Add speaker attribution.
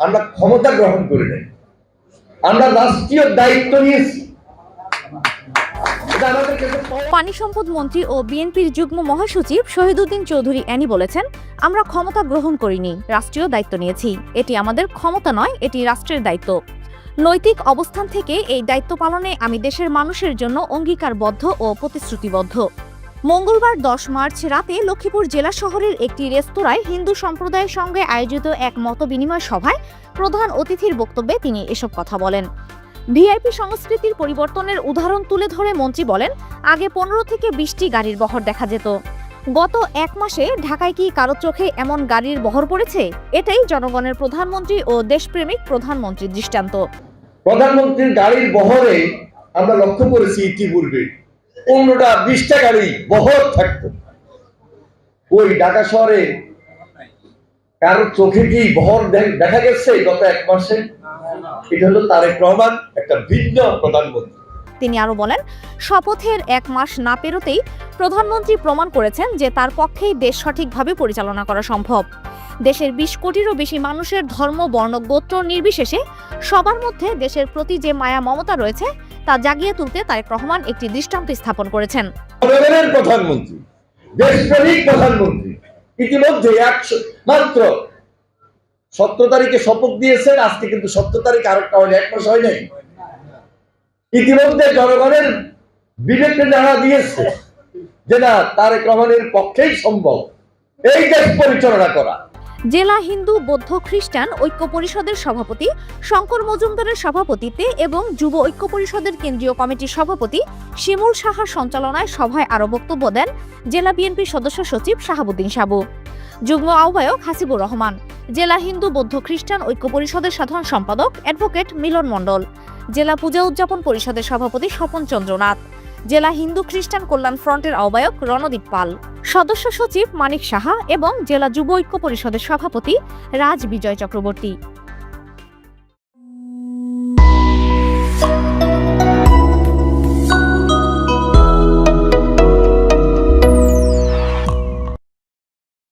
Speaker 1: আমরা ক্ষমতা গ্রহণ করি নাই, আমরা রাষ্ট্রীয় দায়িত্ব নিয়েছি।
Speaker 2: পানি সম্পদ মন্ত্রী ও বিএনপির যুগ্ম মহাসচিব শহীদুদ্দীন চৌধুরী অ্যানি বলেছেন, আমরা ক্ষমতা গ্রহণ করিনি, রাষ্ট্রীয় দায়িত্ব নিয়েছি। এটি আমাদের ক্ষমতা নয়, এটি রাষ্ট্রের দায়িত্ব। নৈতিক অবস্থান থেকে এই দায়িত্ব পালনে আমি দেশের মানুষের জন্য অঙ্গীকারবদ্ধ ও প্রতিশ্রুতিবদ্ধ। মঙ্গলবার 10 মার্চ রাতে লক্ষ্মীপুর জেলা শহরের একটি রেস্তোরাঁয় হিন্দু সম্প্রদায়ের সঙ্গে আয়োজিত এক মতবিনিময় সভায় প্রধান অতিথির বক্তব্যে তিনি এসব কথা বলেন। ভিআইপি সংস্কৃতির পরিবর্তনের উদাহরণ তুলে ধরে মন্ত্রী বলেন, আগে 15 থেকে 20টি গাড়ির বহর দেখা যেত। গত 1 মাসে ঢাকায় কি কারো চোখে এমন গাড়ির বহর পড়েছে? এটাই জনগণের প্রধানমন্ত্রী ও দেশপ্রেমিক প্রধানমন্ত্রীর দৃষ্টান্ত।
Speaker 1: প্রধানমন্ত্রীর গাড়ির বহরে আমরা লক্ষ্য করেছি ইতিপূর্বে 15টা 20টা গাড়ি বহর থাকতো। ওই ঢাকা শহরে কারো চোখে কি বহর দেখা গেছে গত 1 মাসে? এটা হলো তারেক রহমান, একটা ভিন্ন প্রধানমন্ত্রী।
Speaker 2: তিনি আরো বলেন, শপথের 1 মাস না পেরোতেই প্রধানমন্ত্রী প্রমাণ করেছেন যে তার পক্ষেই দেশ সঠিকভাবে পরিচালনা করা সম্ভব। দেশের 20 কোটিরও বেশি মানুষের ধর্ম, বর্ণ, গোত্র নির্বিশেষে সবার মধ্যে দেশের প্রতি যে মায়া মমতা রয়েছে তা জাগিয়ে তুলতে তারেক রহমান একটি দৃষ্টান্ত স্থাপন করেছেন।
Speaker 1: প্রধানমন্ত্রী, দেশপ্রেমিক প্রধানমন্ত্রী ইতিমধ্যে মাত্র 17 তারিখে শপথ দিয়েছেন। আজকে কিন্তু 17 তারিখ আরেকটা হয়নি, 1 মাস হয় নাই। ইতিমধ্যে জনগণের বিবেকে জানা দিয়েছে যে না, তারেক রহমানের পক্ষেই সম্ভব এই দেশ পরিচালনা করা।
Speaker 2: জেলা হিন্দু, বৌদ্ধ, খ্রিস্টান ঐক্য পরিষদের সভাপতি শঙ্কর মজুমদারের সভাপতিত্বে এবং যুব ঐক্য পরিষদের কেন্দ্রীয় কমিটির সভাপতি শিমুল সাহার সঞ্চালনায় সভায় আরো বক্তব্য দেন জেলা বিএনপির সদস্য সচিব শাহাবুদ্দিন সাবু, যুগ্ম আহ্বায়ক হাসিবুর রহমান, জেলা হিন্দু, বৌদ্ধ, খ্রিস্টান ঐক্য পরিষদের সাধারণ সম্পাদক অ্যাডভোকেট মিলন মণ্ডল, জেলা পূজা উদযাপন পরিষদের সভাপতি স্বপন চন্দ্র নাথ, জেলা হিন্দু খ্রিস্টান কল্যাণ ফ্রন্টের আহ্বায়ক রণদীপ পাল, সদস্য সচিব মানিক সাহা এবং জেলা যুব ঐক্য পরিষদের সভাপতি রাজ বিজয় চক্রবর্তী।